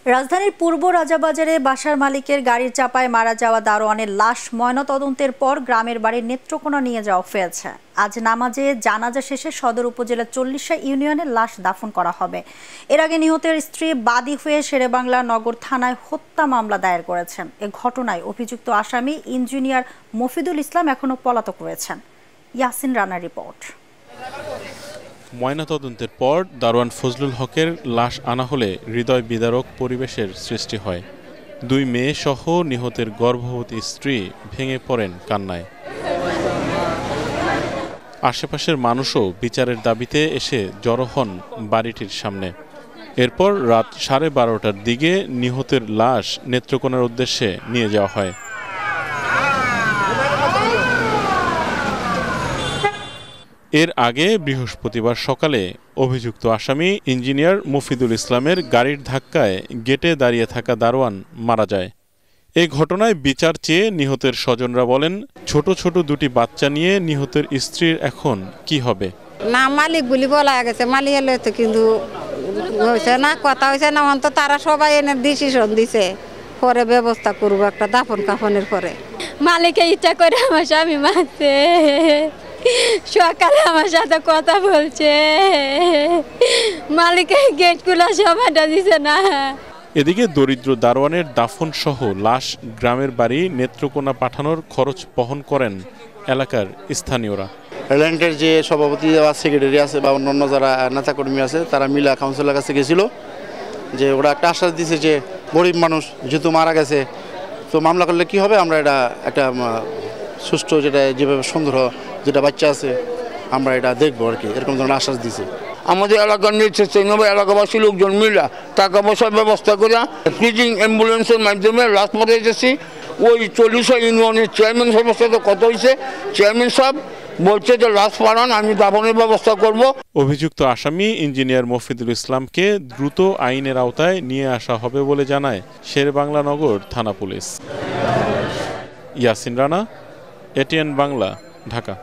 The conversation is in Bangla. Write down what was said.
রাজধানীর পূর্ব রাজাবাজারে বাসার মালিকের গাড়ির চাপায় মারা যাওয়া দারোয়ানের লাশ ময়নাতদন্তের পর গ্রামের বাড়ির নেত্রকোনা নিয়ে যাওয়া হয়েছে। আজ নামাজে জানাজা শেষে সদর উপজেলার ৪০ ইউনিয়নের লাশ দাফন করা হবে। এর আগে নিহতের স্ত্রী বাদী হয়ে শেরেবাংলা নগর থানায় হত্যা মামলা দায়ের করেছেন। এ ঘটনায় অভিযুক্ত আসামি ইঞ্জিনিয়ার মফিদুল ইসলাম এখনও পলাতক রয়েছেন। ইয়াসিন রানার রিপোর্ট। ময়নাতদন্তের পর দারোয়ান ফজলুল হকের লাশ আনা হলে হৃদয় বিদারক পরিবেশের সৃষ্টি হয়। 2 মেয়ে সহ নিহতের গর্ভবতী স্ত্রী ভেঙে পড়েন কান্নায়। আশেপাশের মানুষও বিচারের দাবিতে এসে জড়ো হন বাড়িটির সামনে। এরপর রাত 12:30টার দিকে নিহতের লাশ নেত্রকোনার উদ্দেশ্যে নিয়ে যাওয়া হয়। এর আগে বৃহস্পতিবার সকালে অভিযুক্ত আসামি ইঞ্জিনিয়ার মফিদুল ইসলামের গাড়ির ধাক্কায় গেটে দাঁড়িয়ে থাকা দারোয়ান মারা যায়। এই ঘটনায় বিচার চেয়ে নিহতের স্বজনরা বলেন, ছোট ছোট 2টি বাচ্চা নিয়ে নিহতের স্ত্রীর এখন কি হবে। না, মালিক বলি বলা গেছে, মালিক এলে তো কিন্তু হয়েছে না, কথা হয়েছে না, অন্ত তারা সবাই এনে ডিসিশন দিছে, পরে ব্যবস্থা করবো একটা দাফন কাফনের পরে। মালিকে ইচ্ছা করে আমার স্বামী মারছে, সকালে আমার সাথে কথা বলছে, মালিকের গেট খোলা সময়টা দিছে না। এদিকে দরিদ্র দারোয়ানের দাফন সহ লাশ গ্রামের বাড়ি নেত্রকোনা পাঠানোর খরচ বহন করেন এলাকার স্থানীয়রা। রেললাইনের যে সভাপতি বা সেক্রেটারি আছে বা অন্যান্য যারা নেতাকর্মী আছে তারা মিলা কাউন্সিলের কাছে গেছিল, যে ওরা একটা আশ্বাস দিয়েছে যে গরিব মানুষ যেহেতু মারা গেছে তো মামলা করলে কি হবে, আমরা এটা একটা সুষ্ঠু যেটা যেভাবে সুন্দর যেটা বাচ্চা আছে আমরা এটা দেখবো আর কি, এরকম ধরনের আশ্বাস দিয়েছে। আমাদের এলাকার নেতৃত্ব এলাকাবাসী লোকজন মিলা টাকা পয়সার ব্যবস্থা করে ফ্রিজিং অ্যাম্বুলেন্সের মাধ্যমে রাজপথে এসেছি। ওই 40 ইউনিয়নের চেয়ারম্যান সাহেবের সাথে কথা হয়েছে, চেয়ারম্যান সাহেব বলছে যে লাশ পাঠান, আমি দাফনের ব্যবস্থা করব। অভিযুক্ত আসামি ইঞ্জিনিয়ার মফিদুল ইসলামকে দ্রুত আইনের আওতায় নিয়ে আসা হবে বলে জানায় শেরেবাংলা নগর থানা পুলিশ। ইয়াসিন রানা, এটিএন বাংলা, ঢাকা।